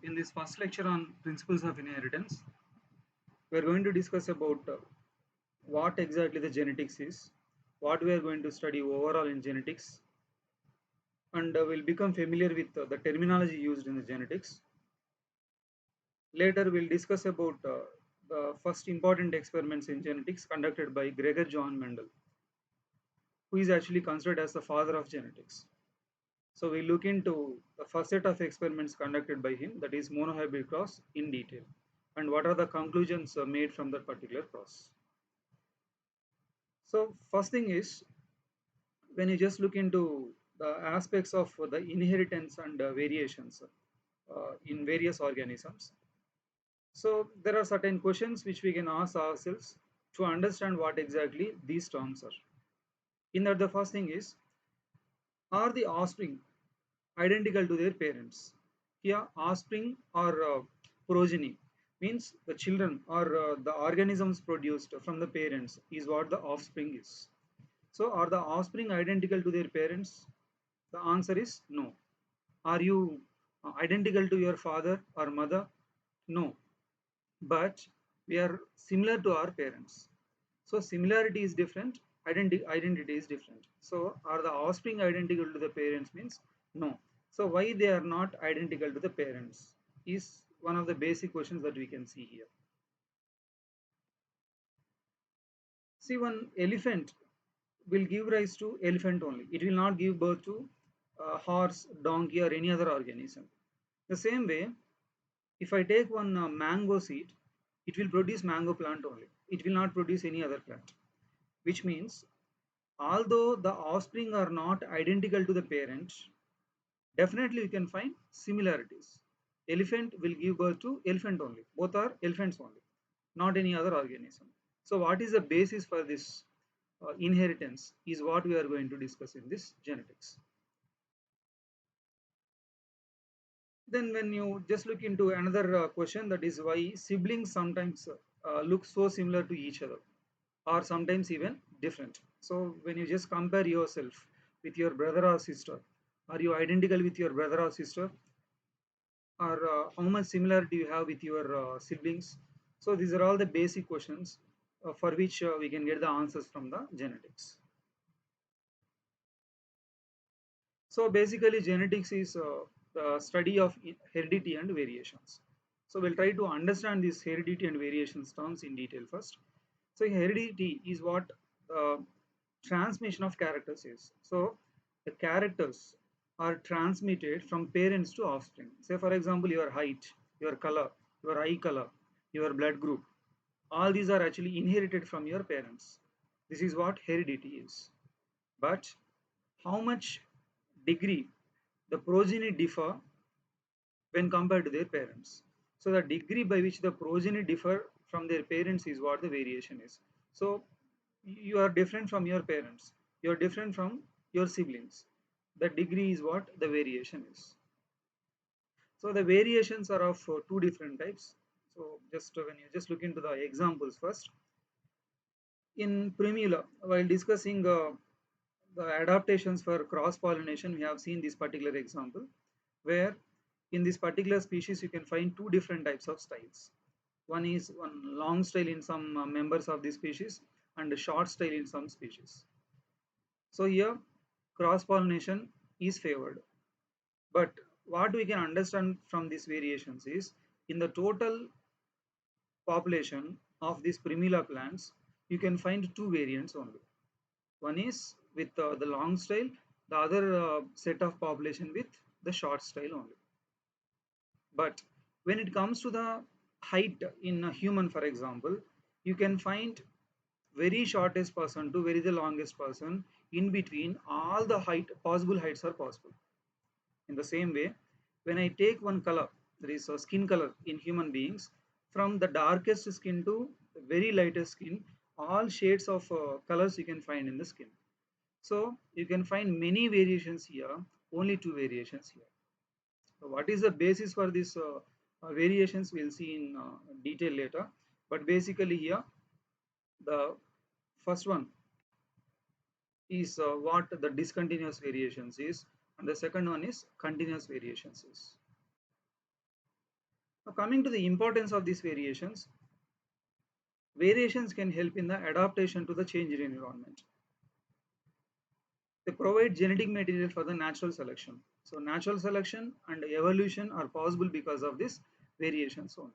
In this first lecture on principles of inheritance, we are going to discuss about what exactly the genetics is, what we are going to study overall in genetics, and we'll become familiar with the terminology used in the genetics. Later, we'll discuss about the first important experiments in genetics conducted by Gregor John Mendel, who is actually considered as the father of genetics. So we look into the first set of experiments conducted by him, that is monohybrid cross, in detail, and what are the conclusions made from that particular cross. So first thing is, when you just look into the aspects of the inheritance and variations in various organisms, so there are certain questions which we can ask ourselves to understand what exactly these terms are. In that, the first thing is, are the offspring identical to their parents? Here, offspring or progeny means the children or the organisms produced from the parents is what the offspring is. So, are the offspring identical to their parents? The answer is no. Are you identical to your father or mother? No. But we are similar to our parents. So, similarity is different, identity is different. So, are the offspring identical to the parents means no. So, why they are not identical to the parents is one of the basic questions that we can see here. See, one elephant will give rise to elephant only. It will not give birth to horse, donkey, or any other organism. The same way, if I take one mango seed, it will produce mango plant only. It will not produce any other plant. Which means, although the offspring are not identical to the parent, definitely you can find similarities. Elephant will give birth to elephant only. Both are elephants only, not any other organism. So what is the basis for this inheritance is what we are going to discuss in this genetics. Then when you just look into another question, that is why siblings sometimes look so similar to each other or sometimes even different. So when you just compare yourself with your brother or sister, are you identical with your brother or sister, or how much similarity you have with your siblings? So these are all the basic questions for which we can get the answers from the genetics. So basically genetics is the study of heredity and variations. So we'll try to understand these heredity and variations terms in detail first. So heredity is what transmission of characters is. So the characters are transmitted from parents to offspring. Say for example, your height, your color, your eye color, your blood group. All these are actually inherited from your parents. This is what heredity is. But how much degree the progeny differ when compared to their parents. So the degree by which the progeny differ from their parents is what the variation is. So you are different from your parents. You are different from your siblings. The degree is what the variation is. So the variations are of two different types. So just when you just look into the examples first. In Primula, while discussing the adaptations for cross pollination, we have seen this particular example where in this particular species you can find two different types of styles. One is one long style in some members of the species and a short style in some species. So here cross pollination is favored. But what we can understand from these variations is in the total population of these primula plants, you can find two variants only. One is with the long style, the other set of population with the short style only. But when it comes to the height in a human, for example, you can find very shortest person to very the longest person. In between, all the height possible heights are possible. In the same way, when I take one color, that is a skin color in human beings, from the darkest skin to the very lightest skin, all shades of colors you can find in the skin. So you can find many variations here, only two variations here. So what is the basis for these variations? We'll see in detail later. But basically here, the first one is what the discontinuous variations is, and the second one is continuous variations is. Now, coming to the importance of these variations, variations can help in the adaptation to the changing environment. They provide genetic material for the natural selection. So natural selection and evolution are possible because of this variations only.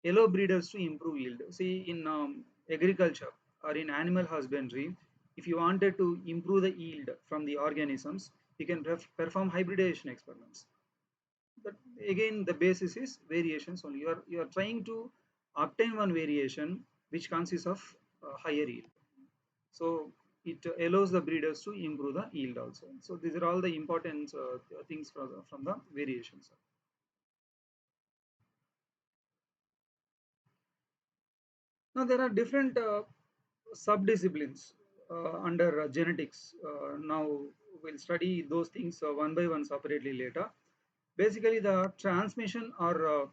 Allow breeders to improve yield. See, in agriculture or in animal husbandry, if you wanted to improve the yield from the organisms, you can perform hybridization experiments. But again, the basis is variations only. You are trying to obtain one variation which consists of higher yield. So it allows the breeders to improve the yield also. So these are all the important things from the variations. Now there are different subdisciplines under genetics. Now we'll study those things one by one separately later. Basically, the transmission or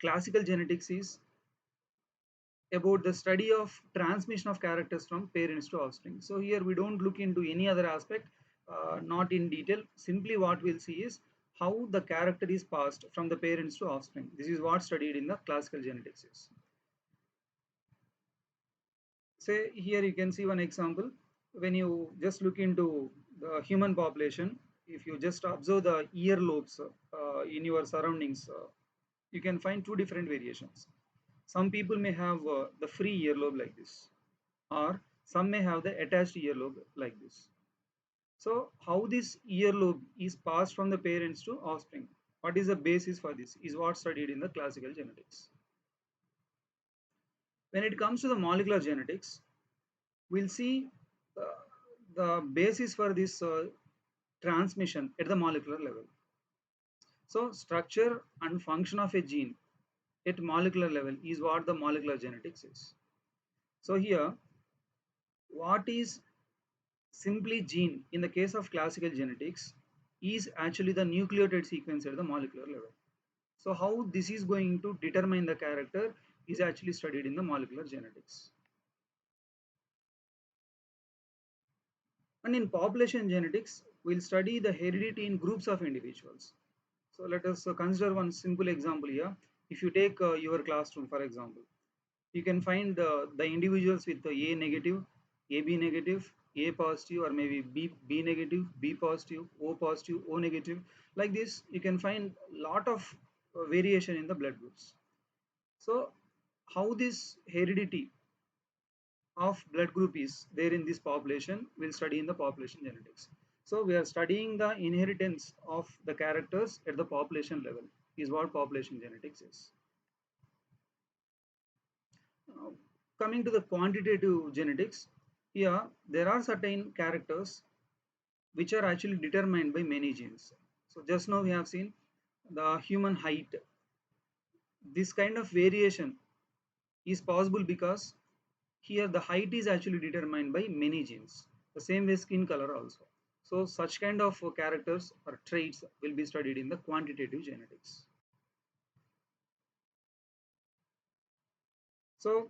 classical genetics is about the study of transmission of characters from parents to offspring. So here we don't look into any other aspect, not in detail. Simply what we'll see is how the character is passed from the parents to offspring. This is what studied in the classical genetics is. Say here you can see one example. When you just look into the human population, if you just observe the earlobes in your surroundings, you can find two different variations. Some people may have the free earlobe like this, or some may have the attached earlobe like this. So how this earlobe is passed from the parents to offspring, what is the basis for this is what studied in the classical genetics. When it comes to the molecular genetics, we'll see uh, the basis for this transmission at the molecular level. So structure and function of a gene at molecular level is what the molecular genetics is. So here, what is simply gene in the case of classical genetics is actually the nucleotide sequence at the molecular level. So how this is going to determine the character is actually studied in the molecular genetics. And in population genetics, we'll study the heredity in groups of individuals. So let us consider one simple example here. If you take your classroom, for example, you can find the individuals with the A negative, AB negative, A positive, or maybe B negative, B positive, O negative. Like this, you can find lot of variation in the blood groups. So how this heredity of blood group is there in this population, we'll study in the population genetics. So we are studying the inheritance of the characters at the population level is what population genetics is. Uh, Coming to the quantitative genetics, here there are certain characters which are actually determined by many genes. So just now we have seen the human height. This kind of variation is possible because here the height is actually determined by many genes. The same way skin color also. So such kind of characters or traits will be studied in the quantitative genetics. So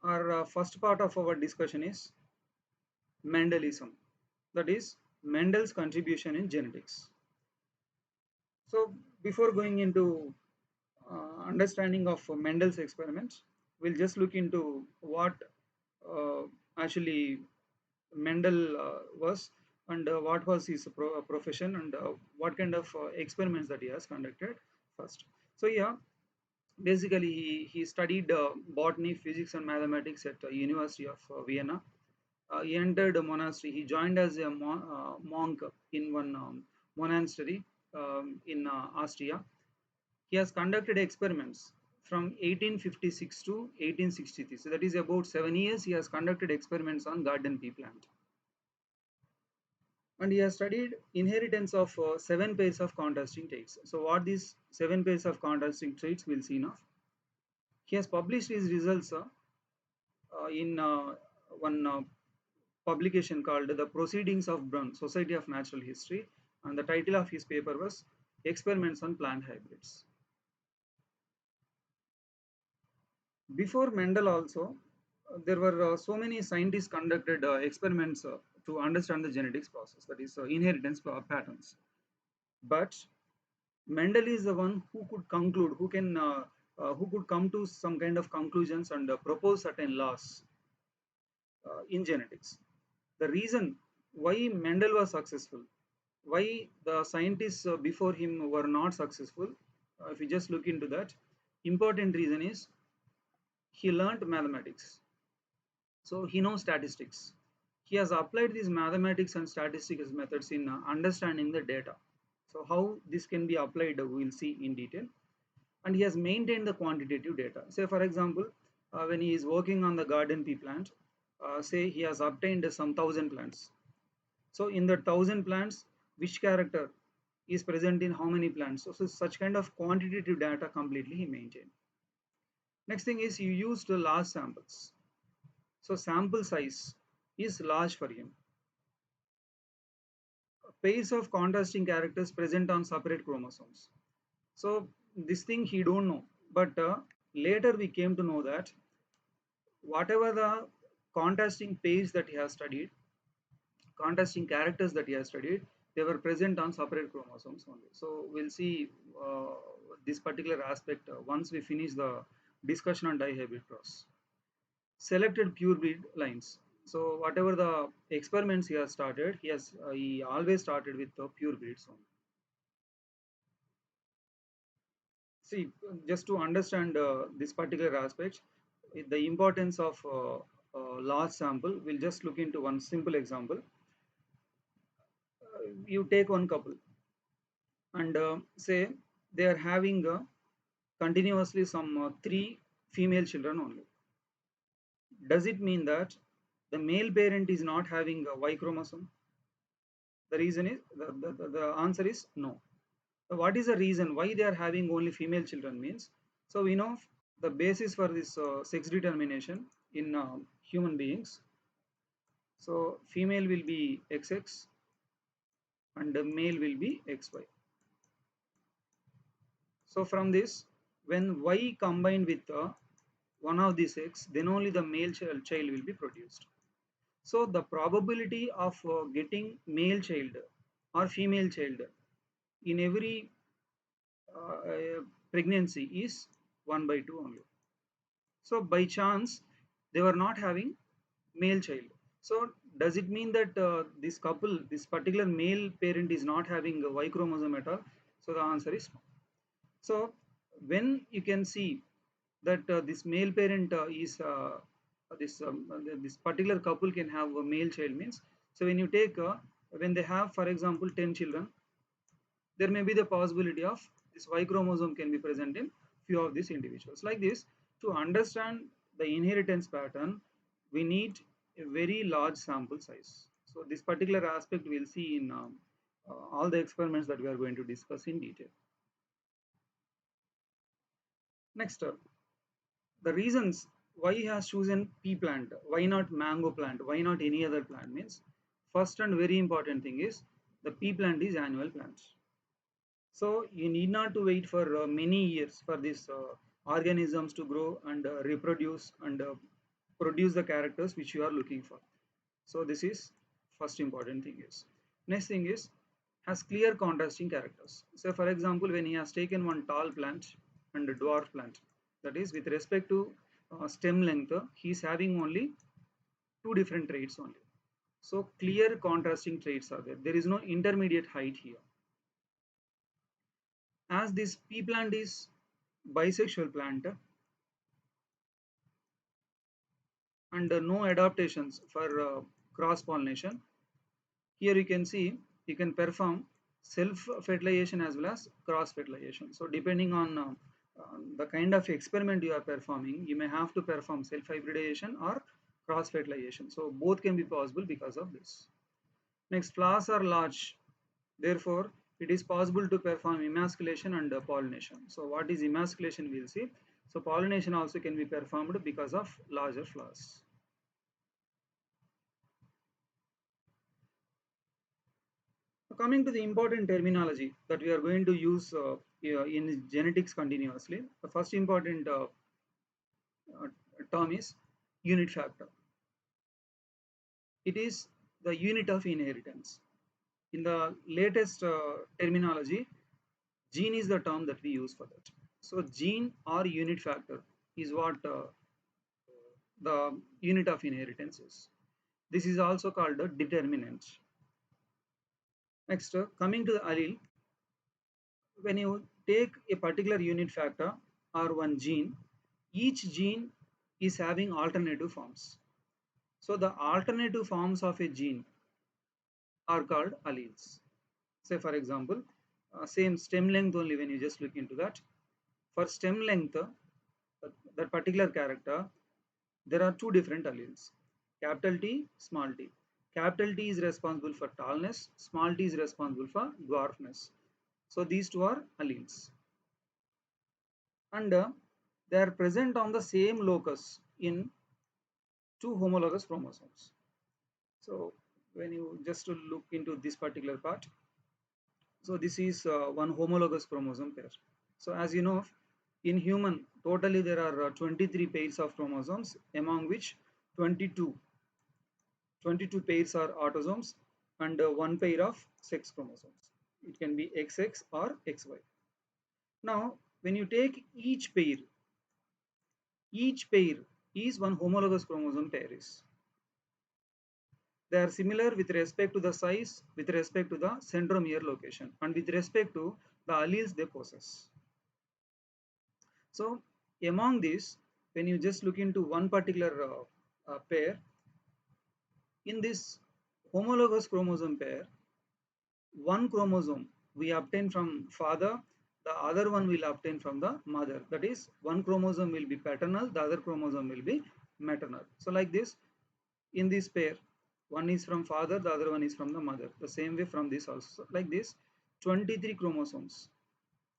our first part of our discussion is Mendelism, that is Mendel's contribution in genetics. So before going into understanding of Mendel's experiments, we'll just look into what uh, actually Mendel was and what was his profession and what kind of experiments that he has conducted first. So yeah, basically he studied botany, physics and mathematics at University of Vienna. He entered a monastery. He joined as a monk in one monastery in Austria. He has conducted experiments from 1856 to 1863. So that is about 7 years. He has conducted experiments on garden pea plant. And he has studied inheritance of 7 pairs of contrasting traits. So what these 7 pairs of contrasting traits we'll see now. He has published his results in one publication called The Proceedings of Brunn, Society of Natural History, and the title of his paper was Experiments on Plant Hybrids. Before Mendel also, there were so many scientists conducted experiments to understand the genetics process, that is inheritance patterns. But Mendel is the one who could conclude, who could come to some kind of conclusions and propose certain laws in genetics. The reason why Mendel was successful, why the scientists before him were not successful, if you just look into that, important reason is he learnt mathematics. So he knows statistics. He has applied these mathematics and statistics methods in understanding the data. So how this can be applied, we will see in detail. And he has maintained the quantitative data. Say for example, when he is working on the garden pea plant, say he has obtained some 1,000 plants. So in the 1,000 plants, which character is present in how many plants? So such kind of quantitative data completely he maintained. Next thing is you used large samples. So sample size is large for him. Pairs of contrasting characters present on separate chromosomes. So this thing he don't know, but later we came to know that whatever the contrasting pairs that he has studied, contrasting characters that he has studied, they were present on separate chromosomes only. So we'll see this particular aspect once we finish the discussion on dihybrid cross. Selected pure breed lines. So whatever the experiments he has started, he always started with the pure breeds only. See, just to understand this particular aspect, the importance of large sample, we'll just look into one simple example. You take one couple and say they are having continuously some three female children only. Does it mean that the male parent is not having a Y chromosome? The reason is the answer is no. So what is the reason why they are having only female children means? So we know the basis for this sex determination in human beings. So female will be XX and the male will be XY. So from this, when Y combined with one of these X, then only the male child will be produced. So the probability of getting male child or female child in every pregnancy is 1 by 2 only. So by chance, they were not having male child. So does it mean that this couple, this particular male parent is not having a Y chromosome at all? So the answer is no. So when you can see that this male parent is this particular couple can have a male child means, so when you take when they have for example 10 children, there may be the possibility of this Y chromosome can be present in few of these individuals. Like this, to understand the inheritance pattern, we need a very large sample size. So this particular aspect we'll see in all the experiments that we are going to discuss in detail. Next, the reasons why he has chosen pea plant, why not mango plant, why not any other plant means, first and very important thing is the pea plant is annual plant. So you need not to wait for many years for these organisms to grow and reproduce and produce the characters which you are looking for. So this is first important thing is. Next thing is has clear contrasting characters. So for example, when he has taken one tall plant and a dwarf plant, that is with respect to stem length, he is having only two different traits only. So clear contrasting traits are there. There is no intermediate height here. As this pea plant is bisexual plant and no adaptations for cross pollination, here you can see you can perform self fertilization as well as cross fertilization. So depending on the kind of experiment you are performing, you may have to perform self hybridization or cross fertilization. So both can be possible because of this. Next, flowers are large, therefore it is possible to perform emasculation and pollination. So what is emasculation, we'll see. So pollination also can be performed because of larger flowers. Coming to the important terminology that we are going to use in genetics continuously, the first important uh, term is unit factor. It is the unit of inheritance. In the latest terminology, Gene is the term that we use for that. So gene or unit factor is what the unit of inheritance is. This is also called a determinant. Next, coming to the allele, when you take a particular unit factor or one gene, each gene is having alternative forms. So the alternative forms of a gene are called alleles. Say for example, same stem length only when you just look into that. For stem length, that particular character, there are two different alleles, capital T, small t. Capital T is responsible for tallness, small t is responsible for dwarfness. So these two are alleles. And they are present on the same locus in two homologous chromosomes. So when you just look into this particular part, so this is one homologous chromosome pair. So as you know, in human, totally there are 23 pairs of chromosomes, among which 22 pairs are autosomes and one pair of sex chromosomes. It can be XX or XY. Now, when you take each pair is one homologous chromosome pair is. They are similar with respect to the size, with respect to the centromere location, and with respect to the alleles they possess. So among these, when you just look into one particular pair, in this homologous chromosome pair, one chromosome we obtain from father, the other one will obtain from the mother. That is, one chromosome will be paternal, the other chromosome will be maternal. So like this, in this pair, one is from father, the other one is from the mother. The same way from this also. Like this, 23 chromosomes.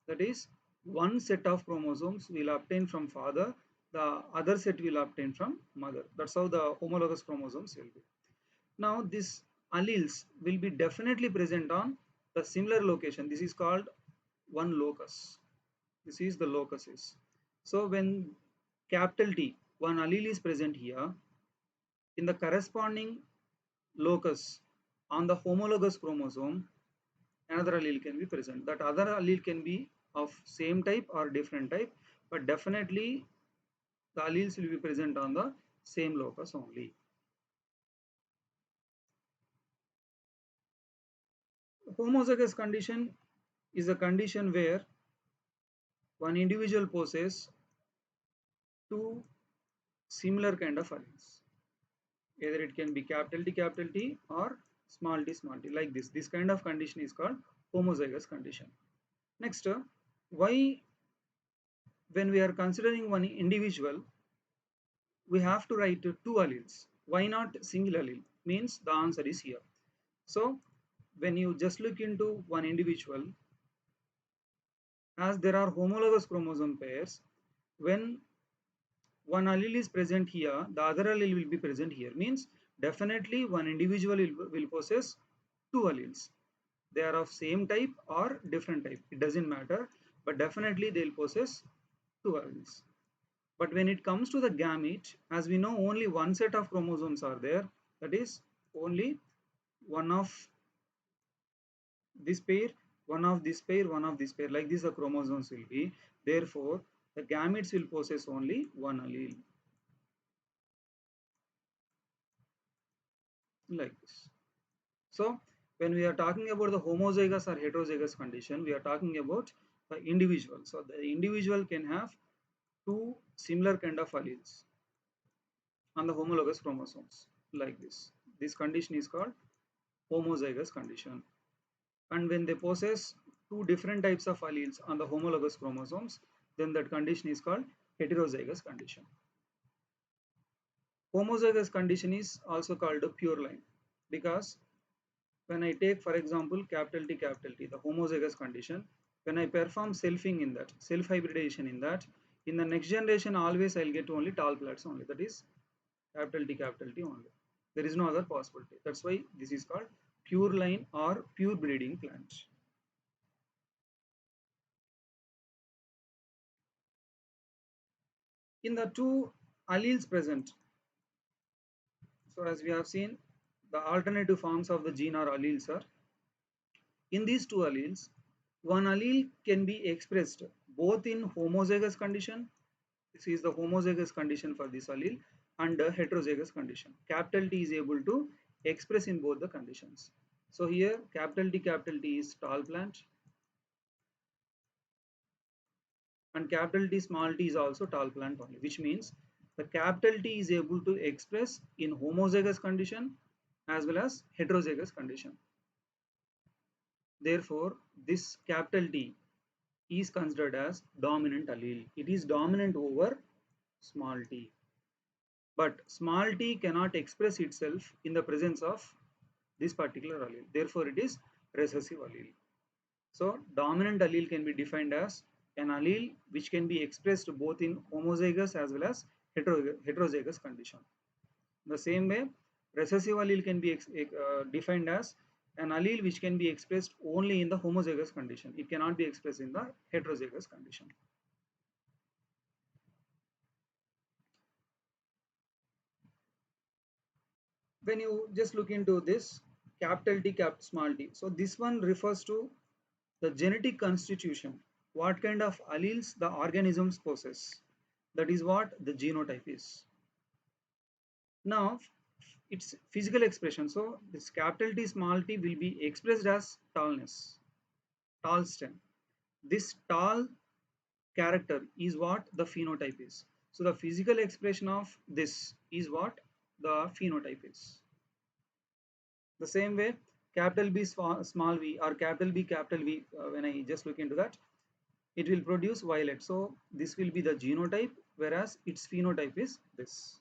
That is, one set of chromosomes will obtain from father, the other set will obtain from mother. That's how the homologous chromosomes will be. Now these alleles will be definitely present on the similar location. This is called one locus. This is the locus is. So when capital T, one allele is present here, in the corresponding locus on the homologous chromosome, another allele can be present. That other allele can be of same type or different type, but definitely the alleles will be present on the same locus only. Homozygous condition is a condition where one individual possesses two similar kind of alleles. Either it can be capital T or small t like this. This kind of condition is called homozygous condition. Next, why when we are considering one individual, we have to write two alleles. Why not single allele? Means the answer is here. So when you just look into one individual, as there are homologous chromosome pairs, when one allele is present here, the other allele will be present here. Means definitely one individual will possess two alleles. They are of same type or different type. It doesn't matter, but definitely they'll possess two alleles. But when it comes to the gamete, as we know, only one set of chromosomes are there. That is only one of this pair, one of this pair, one of this pair. Like this, the chromosomes will be. Therefore, the gametes will possess only one allele. Like this. So, when we are talking about the homozygous or heterozygous condition, we are talking about the individual. So, the individual can have two similar kind of alleles on the homologous chromosomes like this. This condition is called homozygous condition. And when they possess two different types of alleles on the homologous chromosomes, then that condition is called heterozygous condition. Homozygous condition is also called a pure line because when I take for example capital T, the homozygous condition, when I perform selfing in that, self hybridization in that, in the next generation always I'll get only tall plants only, that is capital T only. There is no other possibility. That's why this is called pure line or pure breeding plant. In the two alleles present, so as we have seen, the alternative forms of the gene or alleles are, in these two alleles, one allele can be expressed both in homozygous condition, this is the homozygous condition for this allele, and the heterozygous condition. Capital T is able to express in both the conditions. So here capital T is tall plant, and capital T small t is also tall plant only, which means the capital T is able to express in homozygous condition as well as heterozygous condition. Therefore, this capital T is considered as dominant allele. It is dominant over small t. But small t cannot express itself in the presence of this particular allele. Therefore, it is recessive allele. So, dominant allele can be defined as an allele which can be expressed both in homozygous as well as heterozygous condition. The same way, recessive allele can be defined as an allele which can be expressed only in the homozygous condition. It cannot be expressed in the heterozygous condition. When you just look into this capital T, small t, so this one refers to the genetic constitution, what kind of alleles the organisms possess. That is what the genotype is. Now, its physical expression. So this capital T small t will be expressed as tallness, tall stem. This tall character is what the phenotype is. So the physical expression of this is what the phenotype is. The same way, capital B small v or capital V, when I just look into that, it will produce violet. So this will be the genotype, whereas its phenotype is this.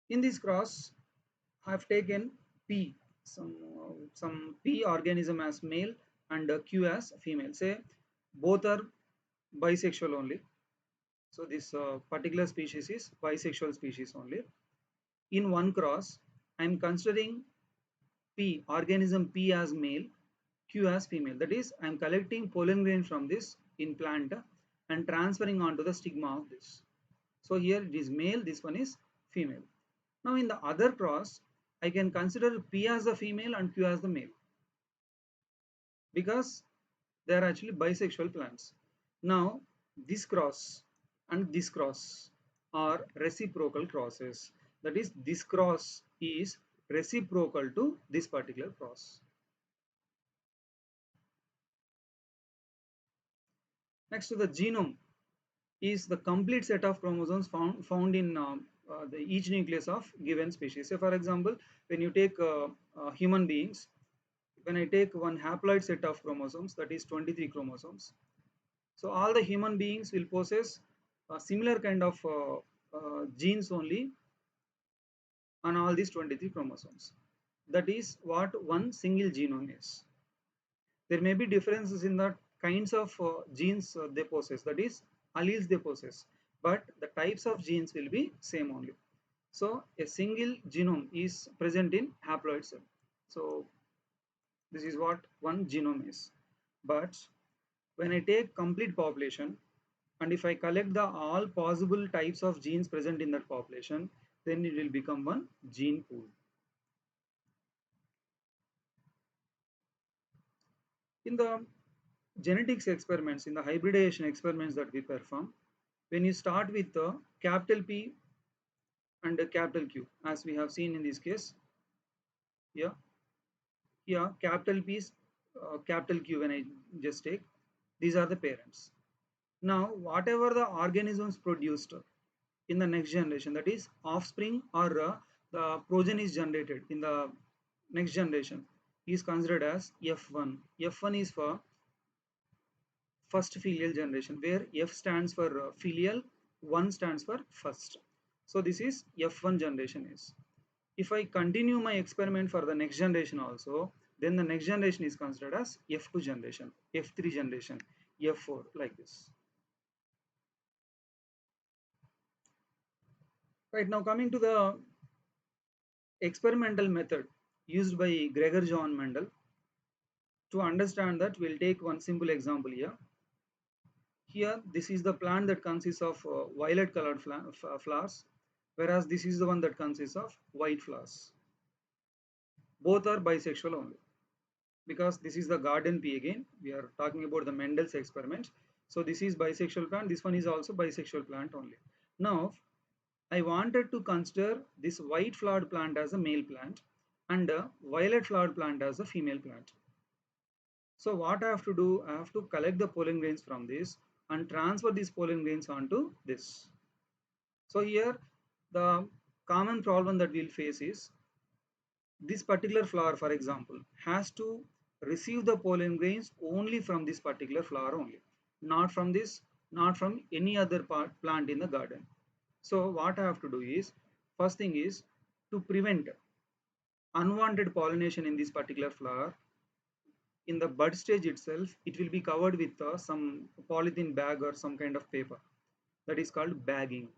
In this cross, I have taken P, some P organism as male and Q as female. Say both are bisexual only. So this particular species is bisexual species only. In one cross, I am considering P, organism P as male, Q as female. That is, I am collecting pollen grain from this in plant and transferring onto the stigma of this. So here it is male, this one is female. Now in the other cross, I can consider P as the female and Q as the male because they are actually bisexual plants. Now this cross and this cross are reciprocal crosses. That is, this cross is reciprocal to this particular cross. Next to the genome is the complete set of chromosomes found in each nucleus of given species. So for example, when you take human beings, when I take one haploid set of chromosomes, that is 23 chromosomes. So all the human beings will possess a similar kind of genes only on all these 23 chromosomes. That is what one single genome is. There may be differences in the kinds of genes they possess, that is alleles they possess, but the types of genes will be same only. So a single genome is present in haploid cell. So this is what one genome is. But when I take complete population and if I collect the all possible types of genes present in that population, then it will become one gene pool. In the genetics experiments, in the hybridization experiments that we perform, when you start with the capital P and the capital Q, as we have seen in this case, yeah, yeah, capital P is capital Q. When I just take, these are the parents. Now, whatever the organisms produced in the next generation, that is offspring or the progeny is generated in the next generation, is considered as F1. F1 is for first filial generation, where F stands for filial, 1 stands for first. So this is F1 generation is. If I continue my experiment for the next generation also, then the next generation is considered as F2 generation, F3 generation, F4, like this. Right, now coming to the experimental method used by Gregor John Mendel. To understand that, we'll take one simple example here. Here, this is the plant that consists of violet colored flowers, whereas this is the one that consists of white flowers. both are bisexual only, because this is the garden pea. Again we are talking about the Mendel's experiment. So this is bisexual plant, this one is also bisexual plant only. Now I wanted to consider this white flowered plant as a male plant and a violet flowered plant as a female plant. So what I have to do, I have to collect the pollen grains from this and transfer these pollen grains onto this. So here the common problem that we'll face is this particular flower, for example, has to receive the pollen grains only from this particular flower only, not from this, not from any other plant in the garden. So what I have to do is, first thing is to prevent unwanted pollination in this particular flower. In the bud stage itself, it will be covered with some polythene bag or some kind of paper. That is called bagging.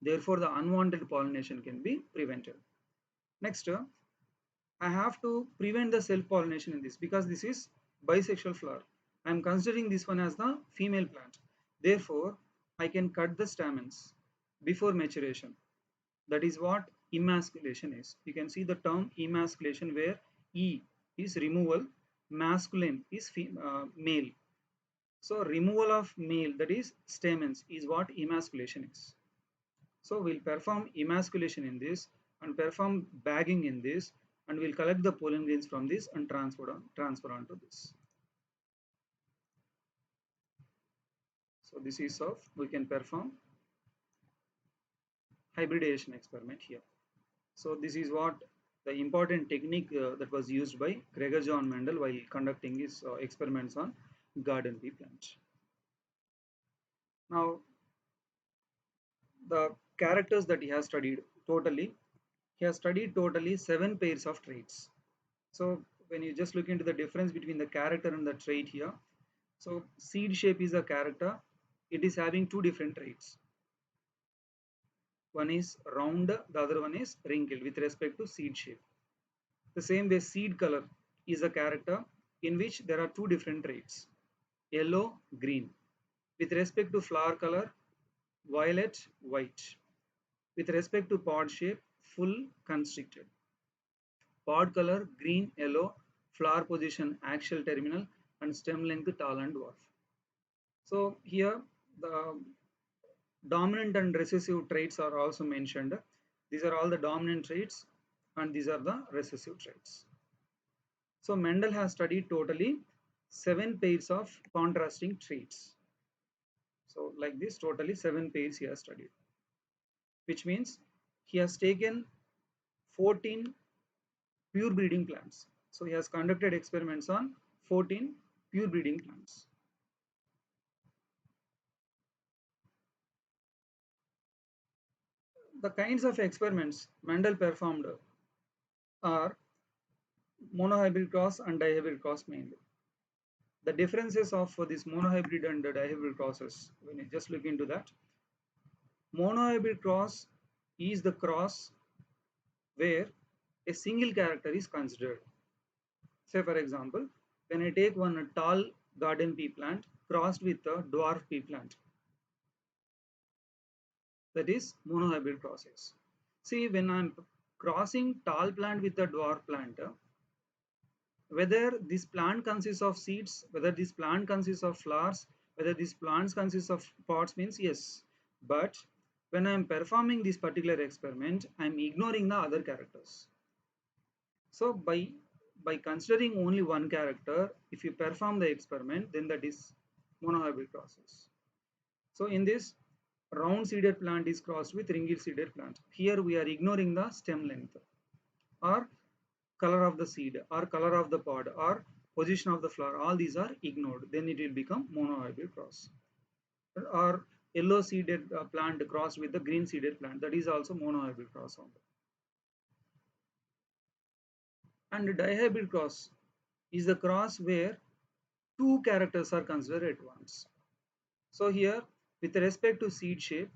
Therefore, the unwanted pollination can be prevented. Next, I have to prevent the self-pollination in this, because this is bisexual flower. I am considering this one as the female plant. Therefore, I can cut the stamens before maturation. That is what emasculation is. You can see the term emasculation, where E is removal, masculine is male. So removal of male, that is stamens, is what emasculation is. So we'll perform emasculation in this and perform bagging in this, and we'll collect the pollen grains from this and transfer onto this. So this is how we can perform hybridization experiment here. So this is what the important technique that was used by Gregor John Mendel while conducting his experiments on garden pea plant. Now the characters that he has studied totally, he has studied totally 7 pairs of traits. So when you just look into the difference between the character and the trait here, so seed shape is a character, it is having 2 different traits. One is round, the other one is wrinkled with respect to seed shape. The same way seed color is a character in which there are 2 different traits, yellow, green. With respect to flower color, violet, white. With respect to pod shape, full, constricted. Pod color, green, yellow. Flower position, axial, terminal, and stem length, tall and dwarf. So here the dominant and recessive traits are also mentioned. These are all the dominant traits and these are the recessive traits. So Mendel has studied totally 7 pairs of contrasting traits. So like this, totally 7 pairs he has studied, which means he has taken 14 pure breeding plants. So he has conducted experiments on 14 pure breeding plants. The kinds of experiments Mendel performed are monohybrid cross and dihybrid cross mainly. The differences of this monohybrid and dihybrid crosses, when you just look into that, monohybrid cross is the cross where a single character is considered. Say for example, when I take one tall garden pea plant crossed with a dwarf pea plant, that is monohybrid crosses. See, when I'm crossing tall plant with a dwarf plant, whether this plant consists of seeds, whether this plant consists of flowers, whether this plants consists of pods, means yes. But when I am performing this particular experiment, I am ignoring the other characters. So by considering only one character, if you perform the experiment, then that is monohybrid process. So in this, round seeded plant is crossed with ringed seeded plant. Here we are ignoring the stem length or color of the seed or color of the pod or position of the flower. All these are ignored. Then it will become monohybrid cross. Or yellow seeded plant crossed with the green seeded plant. That is also monohybrid cross only. And dihybrid cross is the cross where 2 characters are considered at once. So here, with respect to seed shape,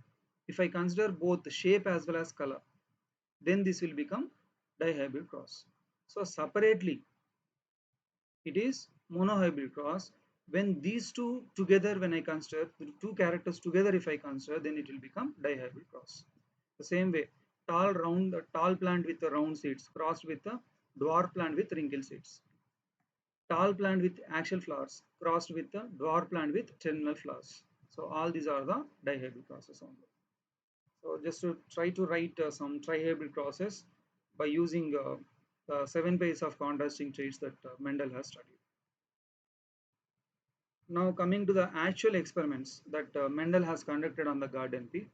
if I consider both shape as well as color, then this will become dihybrid cross. So separately, it is monohybrid cross. When these two together, when I consider the 2 characters together, if I consider, then it will become dihybrid cross. The same way, tall plant with the round seeds crossed with the dwarf plant with wrinkle seeds. Tall plant with axial flowers crossed with the dwarf plant with terminal flowers. So all these are the dihybrid crosses only. So just to try to write some trihybrid crosses by using the 7 pairs of contrasting traits that Mendel has studied. Now coming to the actual experiments that Mendel has conducted on the garden pea.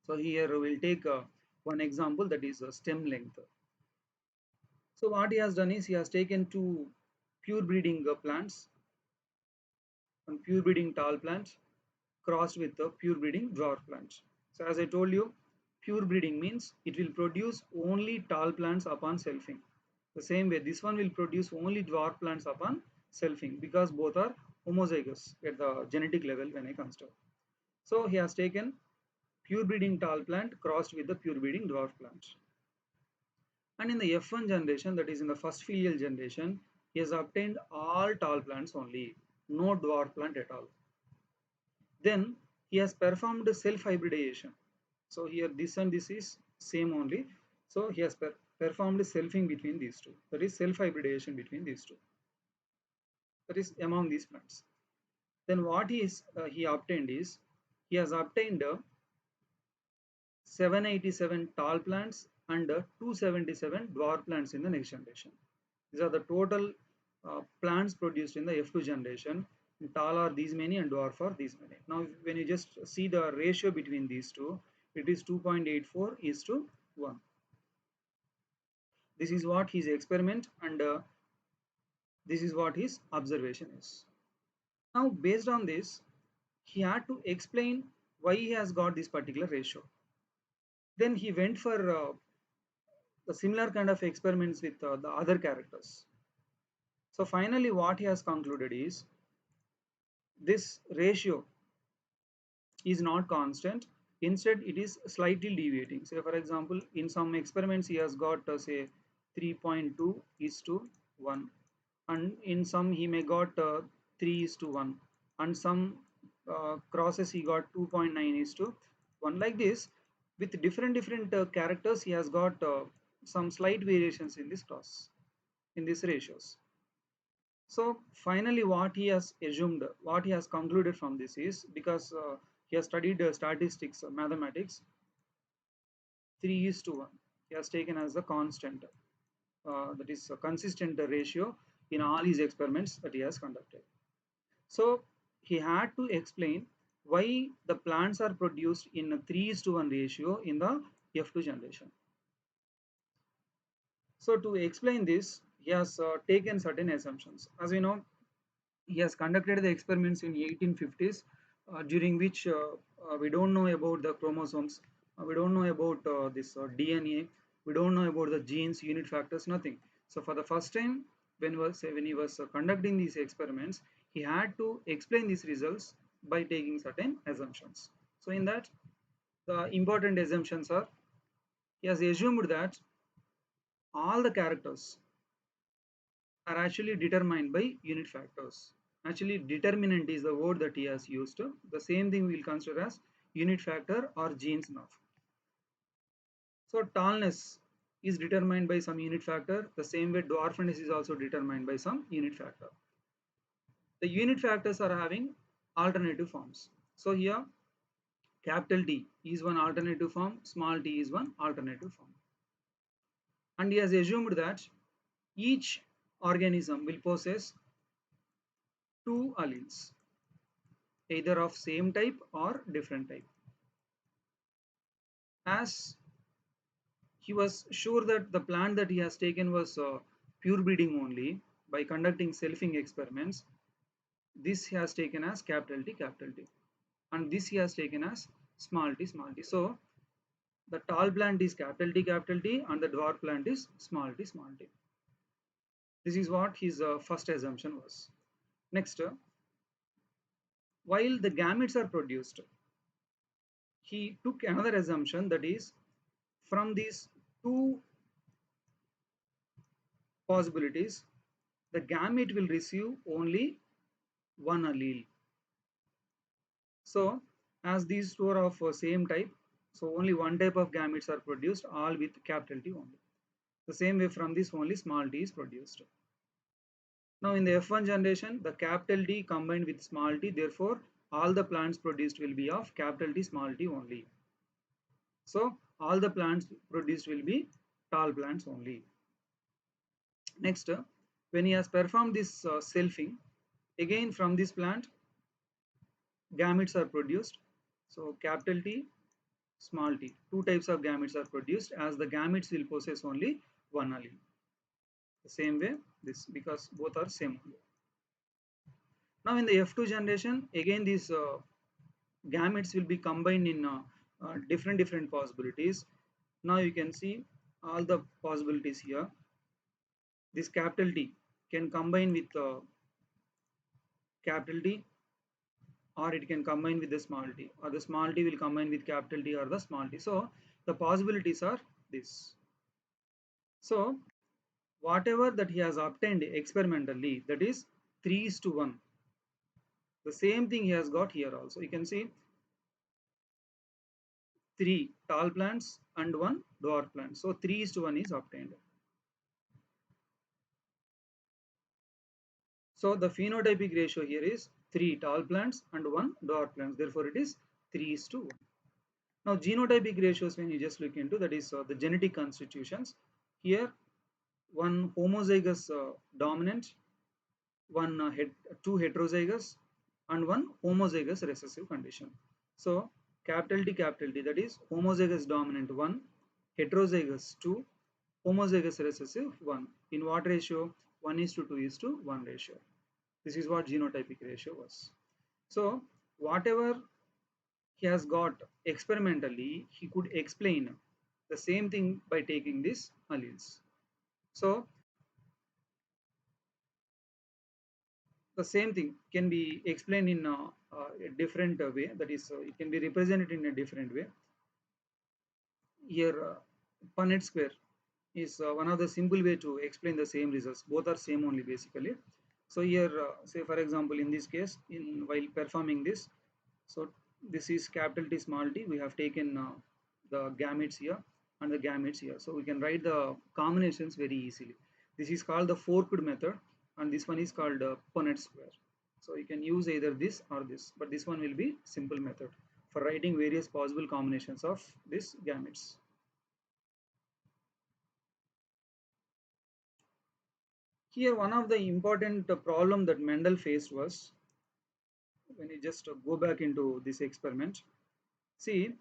So here we'll take one example, that is stem length. So what he has done is he has taken two pure breeding plants and pure breeding tall plants crossed with the pure breeding dwarf plants. So as I told you, pure breeding means it will produce only tall plants upon selfing. The same way this one will produce only dwarf plants upon selfing, because both are homozygous at the genetic level when I consider. So he has taken pure breeding tall plant crossed with the pure breeding dwarf plant. And in the F1 generation, that is in the first filial generation, he has obtained all tall plants only, no dwarf plant at all. Then he has performed self hybridization. So here this and this is same only. So he has performed selfing between these two, that is self hybridization between these two, that is among these plants. Then what he obtained is he has obtained 787 tall plants and 277 dwarf plants in the next generation. These are the total plants produced in the F2 generation. Tall are these many and dwarf are these many. Now when you just see the ratio between these two, it is 2.84 is to 1. This is what his experiment, and this is what his observation is. Now based on this, he had to explain why he has got this particular ratio. Then he went for the similar kind of experiments with the other characters. So finally what he has concluded is this ratio is not constant, instead it is slightly deviating. Say for example, in some experiments he has got say 3.2 is to 1, and in some he may got 3 is to 1, and some crosses he got 2.9 is to 1. Like this, with different characters, he has got some slight variations in this cross, in these ratios. So finally what he has assumed, what he has concluded from this is, because he has studied statistics, mathematics, 3 is to 1 he has taken as a constant, that is a consistent ratio in all his experiments that he has conducted. So he had to explain why the plants are produced in a 3 is to 1 ratio in the F2 generation. So to explain this, he has taken certain assumptions. As we know, he has conducted the experiments in 1850s, during which we don't know about the chromosomes, we don't know about this DNA, we don't know about the genes, unit factors, nothing. So for the first time, when he was conducting these experiments, he had to explain these results by taking certain assumptions. So in that, the important assumptions are, he has assumed that all the characters are actually determined by unit factors. Actually, determinant is the word that he has used. The same thing we will consider as unit factor or genes now. So tallness is determined by some unit factor. The same way dwarfness is also determined by some unit factor. The unit factors are having alternative forms. So here capital T is one alternative form, small t is one alternative form. And he has assumed that each organism will possess two alleles, either of same type or different type. As he was sure that the plant that he has taken was pure breeding only, by conducting selfing experiments, this he has taken as capital T, and this he has taken as small t. So the tall plant is capital T, and the dwarf plant is small t. This is what his first assumption was. Next, while the gametes are produced, he took another assumption, that is, from these two possibilities, the gamete will receive only one allele. So as these two are of same type, so only one type of gametes are produced, all with capital T only. The same way from this only small t is produced. Now in the F1 generation, the capital T combined with small t, therefore all the plants produced will be of capital T small t only. So all the plants produced will be tall plants only. Next, when he has performed this selfing, again from this plant, gametes are produced. So capital T, small t, two types of gametes are produced as the gametes will possess only one allele. The same way this, because both are same only. Now in the F2 generation, again these gametes will be combined in different possibilities. Now you can see all the possibilities here. This capital T can combine with capital T, or it can combine with the small t, or the small t will combine with capital T or the small t. So the possibilities are this. So whatever that he has obtained experimentally, that is 3 is to 1. The same thing he has got here also. You can see 3 tall plants and 1 dwarf plant. So 3 is to 1 is obtained. So the phenotypic ratio here is 3 tall plants and 1 dwarf plants. Therefore it is 3 is to 1. Now genotypic ratios, when you just look into, that is the genetic constitutions. Here one homozygous dominant, two heterozygous, and one homozygous recessive condition. So capital T, that is homozygous dominant 1, heterozygous 2, homozygous recessive 1. In what ratio? 1 is to 2 is to 1 ratio. This is what genotypic ratio was. So whatever he has got experimentally, he could explain the same thing by taking these alleles. So the same thing can be explained in a different way, that is it can be represented in a different way. Here Punnett square is one of the simple way to explain the same results. Both are same only basically. So here say for example in this case, in while performing this, so this is capital T small t, we have taken the gametes here and the gametes here, so we can write the combinations very easily. This is called the forked method and this one is called Punnett square. So you can use either this or this, but this one will be simple method for writing various possible combinations of these gametes. Here one of the important problem that Mendel faced was, when you just go back into this experiment, see,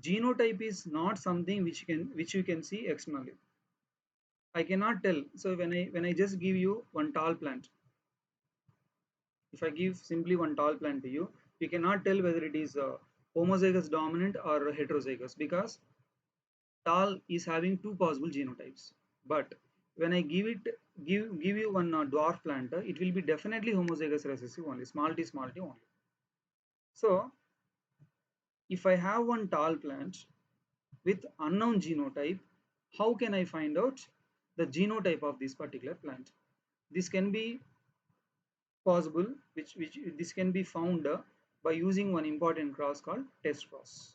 genotype is not something which you can see externally. I cannot tell. So when I just give you one tall plant, if I give simply one tall plant to you, you cannot tell whether it is homozygous dominant or heterozygous, because tall is having two possible genotypes. But when I give you one dwarf plant, it will be definitely homozygous recessive only, small t only. So if I have one tall plant with unknown genotype, how can I find out the genotype of this particular plant? This can be possible, which this can be found by using one important cross called test cross.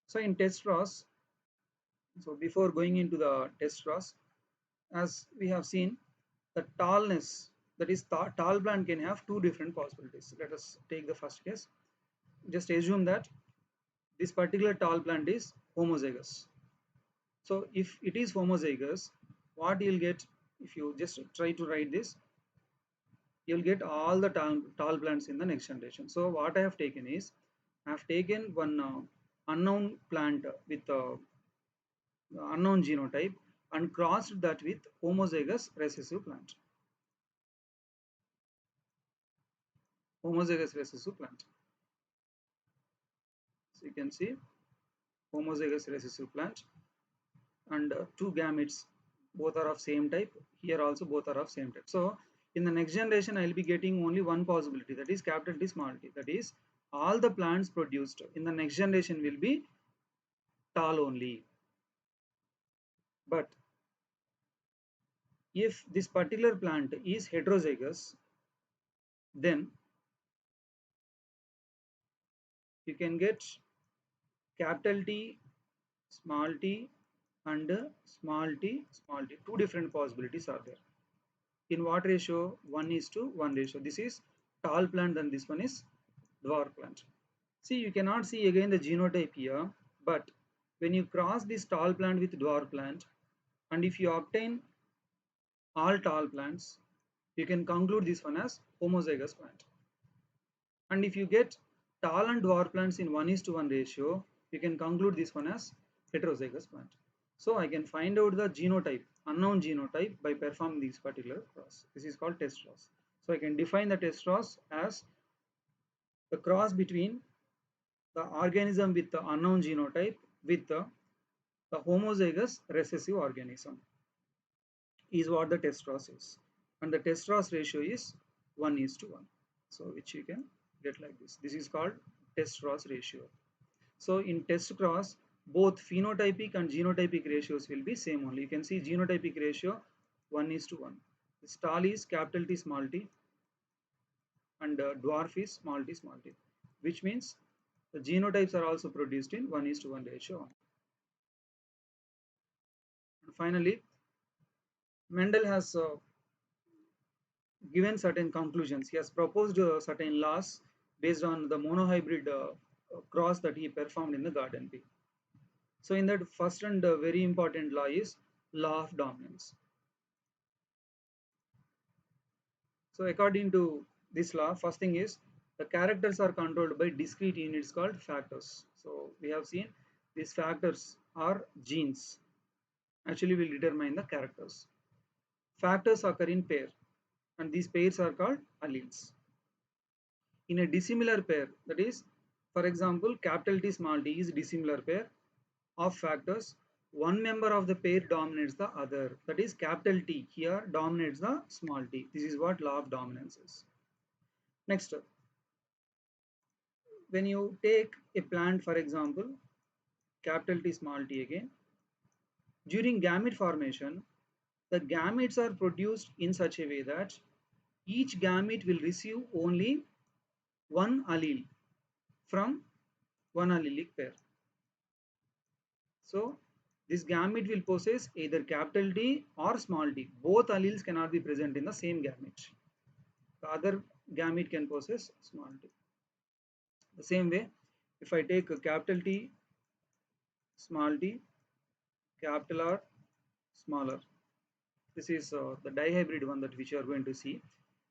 So in test cross, so before going into the test cross, as we have seen, the tallness, that is tall plant can have two different possibilities. Let us take the first case. Just assume that this particular tall plant is homozygous. So if it is homozygous, what you'll get, if you just try to write this, you'll get all the tall plants in the next generation. So what I have taken is, I have taken one unknown plant with unknown genotype and crossed that with homozygous recessive plant. Homozygous recessive plant. So you can see homozygous recessive plant and two gametes, both are of same type. Here also both are of same type. So in the next generation I will be getting only one possibility, that is capital T small t, that is all the plants produced in the next generation will be tall only. But if this particular plant is heterozygous, then you can get capital T small t and small t. Two different possibilities are there. In what ratio? 1 is to 1 ratio. This is tall plant and this one is dwarf plant. See, you cannot see again the genotype here, but when you cross this tall plant with dwarf plant, and if you obtain all tall plants, you can conclude this one as homozygous plant. And if you get tall and dwarf plants in 1 is to 1 ratio, you can conclude this one as heterozygous plant. So I can find out the genotype, unknown genotype, by performing this particular cross. This is called test cross. So I can define the test cross as the cross between the organism with the unknown genotype with the homozygous recessive organism is what the test cross is. And the test cross ratio is 1 is to 1. So which you can get like this. This is called test cross ratio. So in test cross, both phenotypic and genotypic ratios will be same only. You can see genotypic ratio 1 is to 1. This tall is capital T small t and dwarf is small t, which means the genotypes are also produced in 1 is to 1 ratio. And finally, Mendel has given certain conclusions. He has proposed certain laws based on the monohybrid cross that he performed in the garden pea. So in that first and very important law is law of dominance. So according to this law, first thing is the characters are controlled by discrete units called factors. So we have seen these factors are genes. Actually will determine the characters. Factors occur in pair and these pairs are called alleles. In a dissimilar pair, that is, for example, capital T small t is dissimilar pair of factors. One member of the pair dominates the other, that is capital T here dominates the small t. This is what law of dominance is. Next, when you take a plant, for example, capital T small t again, during gamete formation, the gametes are produced in such a way that each gamete will receive only one allele from one allelic pair. So this gamete will possess either capital T or small t. Both alleles cannot be present in the same gamete. The other gamete can possess small t. The same way, if I take a capital T, small t, capital R, smaller. This is the dihybrid one that which you are going to see.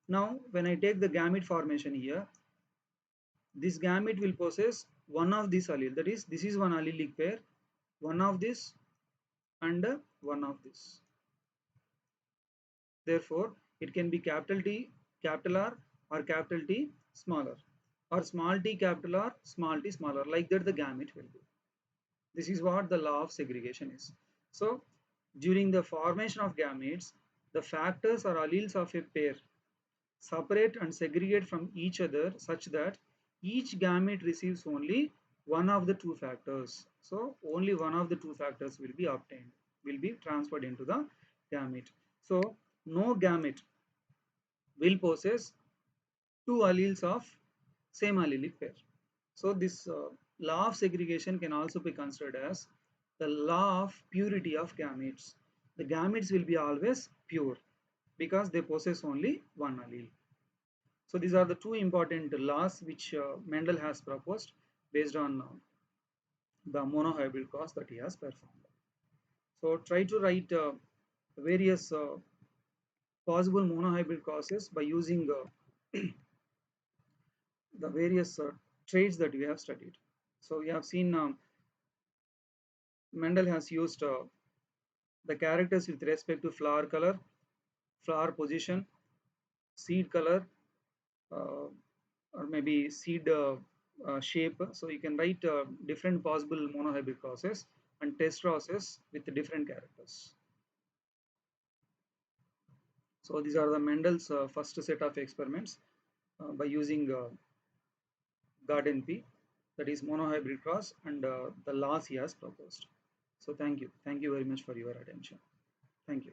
Now, when I take the gamete formation here, this gamete will possess one of these allele. That is, this is one allelic pair, one of this and one of this. Therefore, it can be capital T, capital R or capital T smaller or small t, capital R, small t smaller. Like that the gamete will be. This is what the law of segregation is. So, during the formation of gametes, the factors or alleles of a pair separate and segregate from each other such that each gamete receives only one of the two factors. So only one of the two factors will be obtained, will be transferred into the gamete. So no gamete will possess two alleles of same allelic pair. So this law of segregation can also be considered as the law of purity of gametes. The gametes will be always pure because they possess only one allele. So these are the two important laws which Mendel has proposed based on the monohybrid cross that he has performed. So try to write various possible monohybrid crosses by using the various traits that we have studied. So we have seen Mendel has used the characters with respect to flower color, flower position, seed color, or maybe seed shape. So you can write different possible monohybrid crosses and test crosses with different characters. So these are the Mendel's first set of experiments by using garden pea, that is monohybrid cross, and the laws he has proposed. So thank you very much for your attention. Thank you.